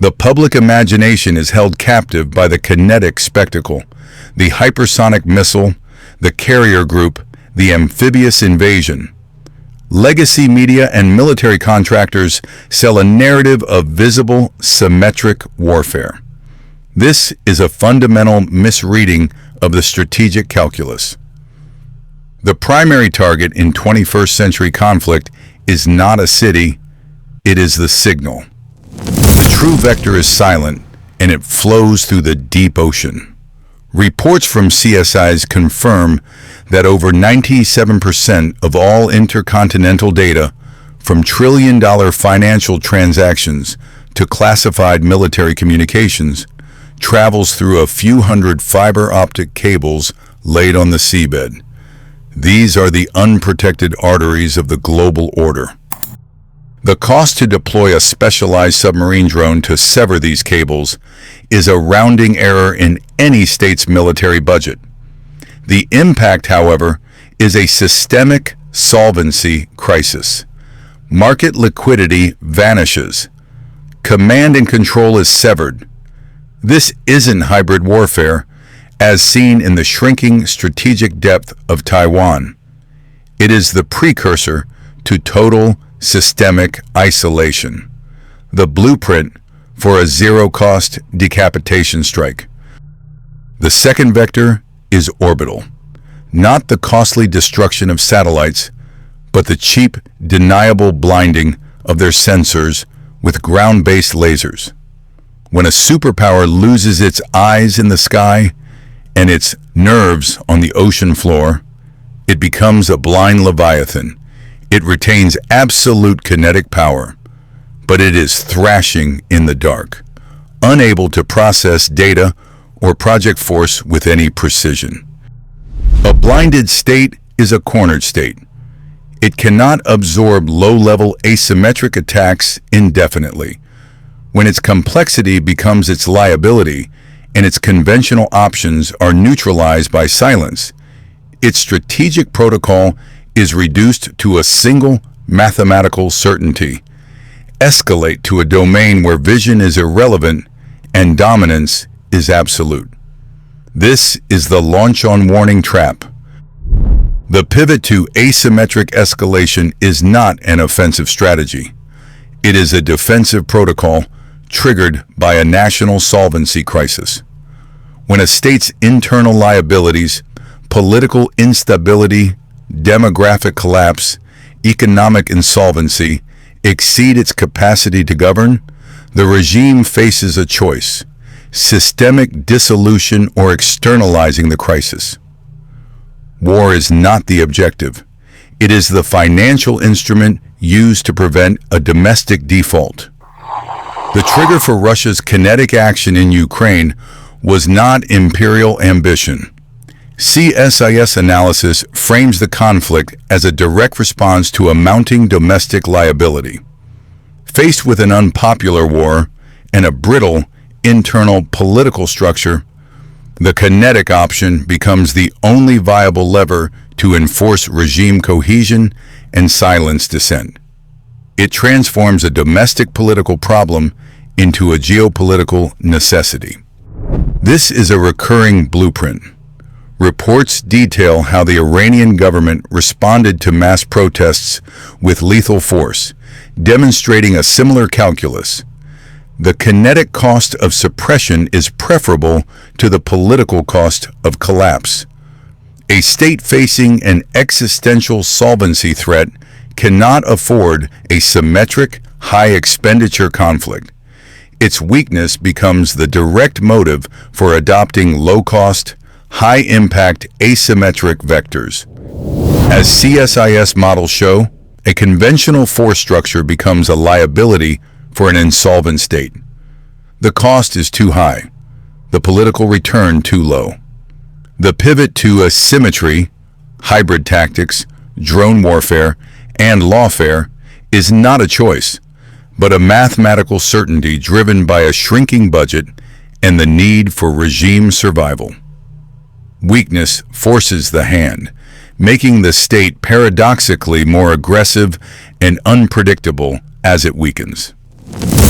The public imagination is held captive by the kinetic spectacle, the hypersonic missile, the carrier group, the amphibious invasion. Legacy media and military contractors sell a narrative of visible, symmetric warfare. This is a fundamental misreading of the strategic calculus. The primary target in 21st century conflict is not a city, it is the signal. The true vector is silent, and it flows through the deep ocean. Reports from CSIS confirm that over 97% of all intercontinental data, from trillion-dollar financial transactions to classified military communications, travels through a few hundred fiber optic cables laid on the seabed. These are the unprotected arteries of the global order. The cost to deploy a specialized submarine drone to sever these cables is a rounding error in any state's military budget. The impact, however, is a systemic solvency crisis. Market liquidity vanishes. Command and control is severed. This isn't hybrid warfare, as seen in the shrinking strategic depth of Taiwan. It is the precursor to total systemic isolation, the blueprint for a zero-cost decapitation strike. The second vector is orbital, not the costly destruction of satellites, but the cheap, deniable blinding of their sensors with ground-based lasers. When a superpower loses its eyes in the sky and its nerves on the ocean floor, it becomes a blind leviathan. It retains absolute kinetic power, but it is thrashing in the dark, unable to process data or project force with any precision. A blinded state is a cornered state. It cannot absorb low-level asymmetric attacks indefinitely. When its complexity becomes its liability and its conventional options are neutralized by silence, its strategic protocol is reduced to a single mathematical certainty: escalate to a domain where vision is irrelevant and dominance is absolute. This is the launch-on warning trap. The pivot to asymmetric escalation is not an offensive strategy. It is a defensive protocol triggered by a national solvency crisis. When a state's internal liabilities, political instability, demographic collapse, economic insolvency exceed its capacity to govern, the regime faces a choice: systemic dissolution or externalizing the crisis. War is not the objective. It is the financial instrument used to prevent a domestic default. The trigger for Russia's kinetic action in Ukraine was not imperial ambition. CSIS analysis frames the conflict as a direct response to a mounting domestic liability. Faced with an unpopular war and a brittle internal political structure, the kinetic option becomes the only viable lever to enforce regime cohesion and silence dissent. It transforms a domestic political problem into a geopolitical necessity. This is a recurring blueprint. Reports detail how the Iranian government responded to mass protests with lethal force, demonstrating a similar calculus. The kinetic cost of suppression is preferable to the political cost of collapse. A state facing an existential solvency threat cannot afford a symmetric, high-expenditure conflict. Its weakness becomes the direct motive for adopting low-cost, high-impact asymmetric vectors. As CSIS models show, a conventional force structure becomes a liability for an insolvent state. The cost is too high, the political return too low. The pivot to asymmetry, hybrid tactics, drone warfare, and lawfare is not a choice, but a mathematical certainty driven by a shrinking budget and the need for regime survival. Weakness forces the hand, making the state paradoxically more aggressive and unpredictable as it weakens.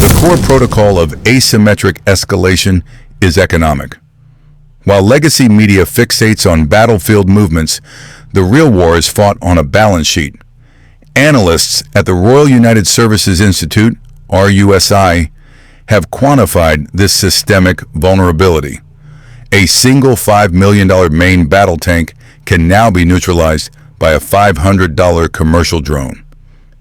The core protocol of asymmetric escalation is economic. While legacy media fixates on battlefield movements, the real war is fought on a balance sheet. Analysts at the Royal United Services Institute, RUSI, have quantified this systemic vulnerability. A single $5 million main battle tank can now be neutralized by a $500 commercial drone.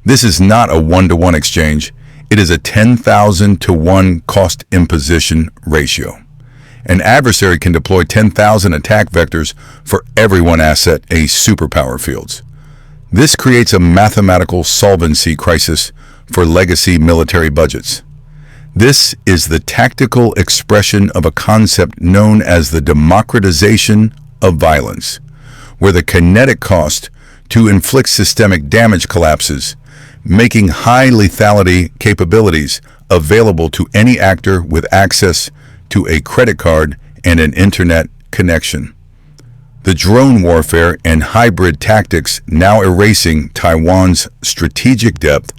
This is not a one-to-one exchange. It is a 10,000 to 1 cost imposition ratio. An adversary can deploy 10,000 attack vectors for every one asset a superpower fields. This creates a mathematical solvency crisis for legacy military budgets. This is the tactical expression of a concept known as the democratization of violence, where the kinetic cost to inflict systemic damage collapses, making high lethality capabilities available to any actor with access to a credit card and an internet connection. The drone warfare and hybrid tactics now erasing Taiwan's strategic depth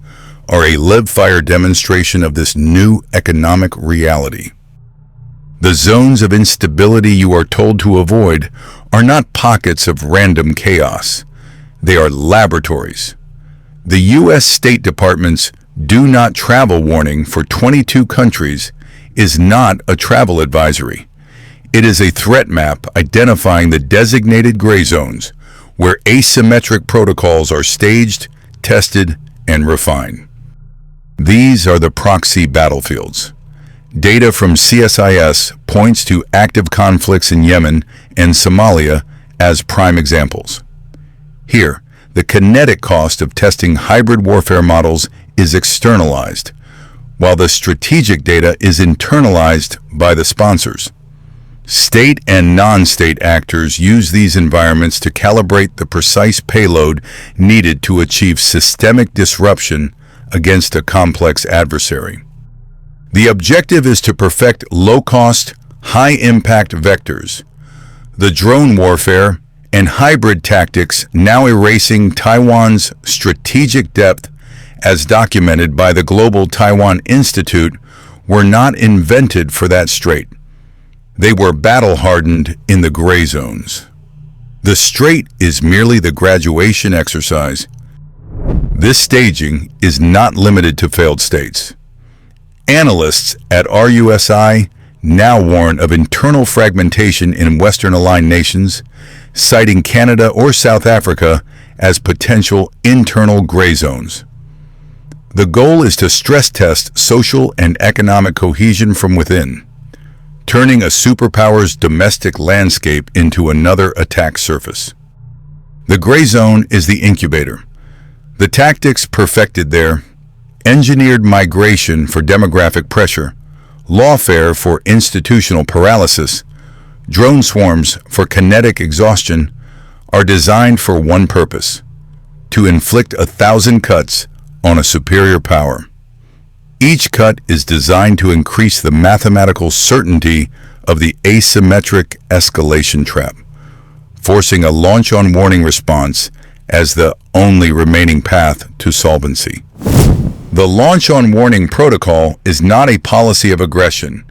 are a live-fire demonstration of this new economic reality. The zones of instability you are told to avoid are not pockets of random chaos. They are laboratories. The U.S. State Department's Do Not Travel warning for 22 countries is not a travel advisory. It is a threat map identifying the designated gray zones where asymmetric protocols are staged, tested, and refined. These are the proxy battlefields. Data from CSIS points to active conflicts in Yemen and Somalia as prime examples. Here, the kinetic cost of testing hybrid warfare models is externalized, while the strategic data is internalized by the sponsors. State and non-state actors use these environments to calibrate the precise payload needed to achieve systemic disruption against a complex adversary. The objective is to perfect low-cost, high-impact vectors. The drone warfare and hybrid tactics now erasing Taiwan's strategic depth, as documented by the Global Taiwan Institute, were not invented for that strait. They were battle-hardened in the gray zones. The strait is merely the graduation exercise. This staging is not limited to failed states. Analysts at RUSI now warn of internal fragmentation in Western-aligned nations, citing Canada or South Africa as potential internal gray zones. The goal is to stress test social and economic cohesion from within, turning a superpower's domestic landscape into another attack surface. The gray zone is the incubator. The tactics perfected there: engineered migration for demographic pressure, lawfare for institutional paralysis, drone swarms for kinetic exhaustion, are designed for one purpose: to inflict 1,000 cuts on a superior power. Each cut is designed to increase the mathematical certainty of the asymmetric escalation trap, forcing a launch-on-warning response as the only remaining path to solvency. The launch-on-warning protocol is not a policy of aggression.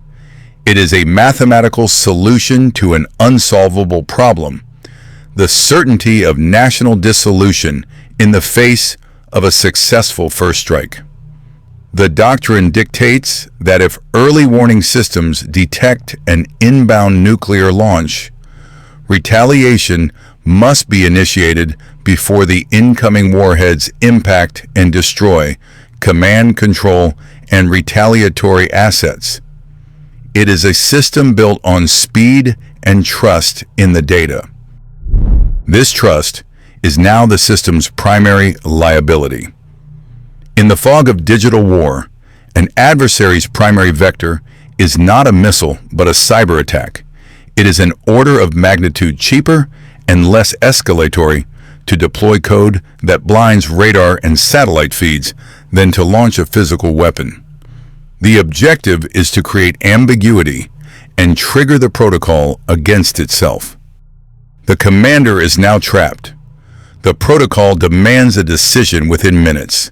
It is a mathematical solution to an unsolvable problem: the certainty of national dissolution in the face of a successful first strike. The doctrine dictates that if early warning systems detect an inbound nuclear launch, retaliation must be initiated before the incoming warheads impact and destroy command, control, and retaliatory assets. It is a system built on speed and trust in the data. This trust is now the system's primary liability. In the fog of digital war, an adversary's primary vector is not a missile but a cyber attack. It is an order of magnitude cheaper and less escalatory to deploy code that blinds radar and satellite feeds than to launch a physical weapon. The objective is to create ambiguity and trigger the protocol against itself. The commander is now trapped. The protocol demands a decision within minutes.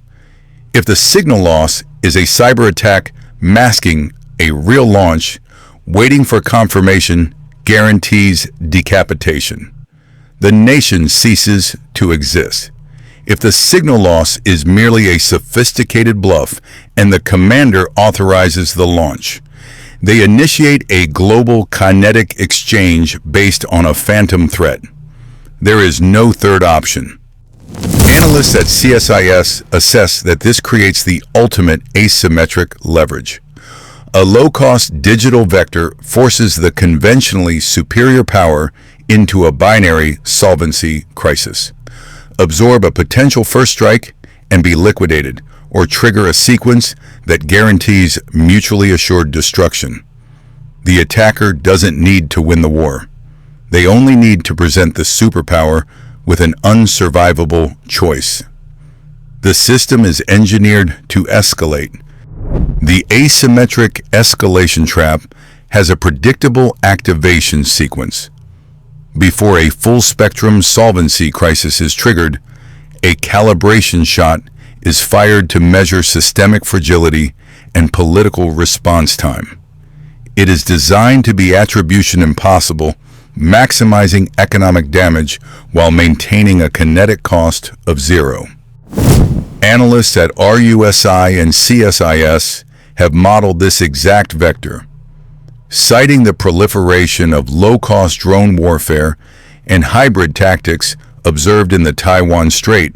If the signal loss is a cyber attack masking a real launch. Waiting for confirmation guarantees decapitation. The nation ceases to exist. If the signal loss is merely a sophisticated bluff and the commander authorizes the launch, they initiate a global kinetic exchange based on a phantom threat. There is no third option. Analysts at CSIS assess that this creates the ultimate asymmetric leverage. A low-cost digital vector forces the conventionally superior power into a binary solvency crisis. Absorb a potential first strike and be liquidated, or trigger a sequence that guarantees mutually assured destruction. The attacker doesn't need to win the war. They only need to present the superpower with an unsurvivable choice. The system is engineered to escalate. The asymmetric escalation trap has a predictable activation sequence. Before a full-spectrum solvency crisis is triggered, a calibration shot is fired to measure systemic fragility and political response time. It is designed to be attribution impossible, maximizing economic damage while maintaining a kinetic cost of zero. Analysts at RUSI and CSIS have modeled this exact vector. Citing the proliferation of low-cost drone warfare and hybrid tactics observed in the Taiwan Strait,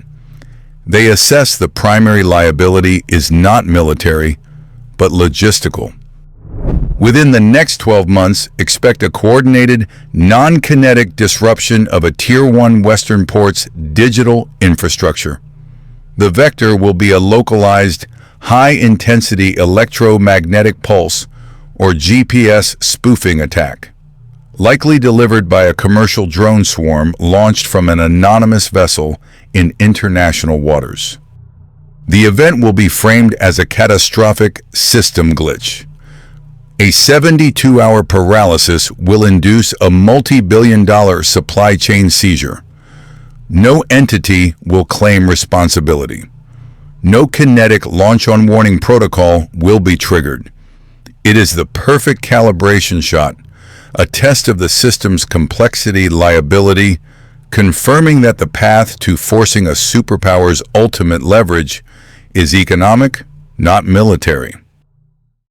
they assess the primary liability is not military, but logistical. Within the next 12 months, expect a coordinated, non-kinetic disruption of a Tier 1 Western port's digital infrastructure. The vector will be a localized, high-intensity electromagnetic pulse, or GPS spoofing attack, likely delivered by a commercial drone swarm launched from an anonymous vessel in international waters. The event will be framed as a catastrophic system glitch. A 72-hour paralysis will induce a multi-billion-dollar supply chain seizure. No entity will claim responsibility. No kinetic launch-on-warning protocol will be triggered. It is the perfect calibration shot, a test of the system's complexity liability, confirming that the path to forcing a superpower's ultimate leverage is economic, not military.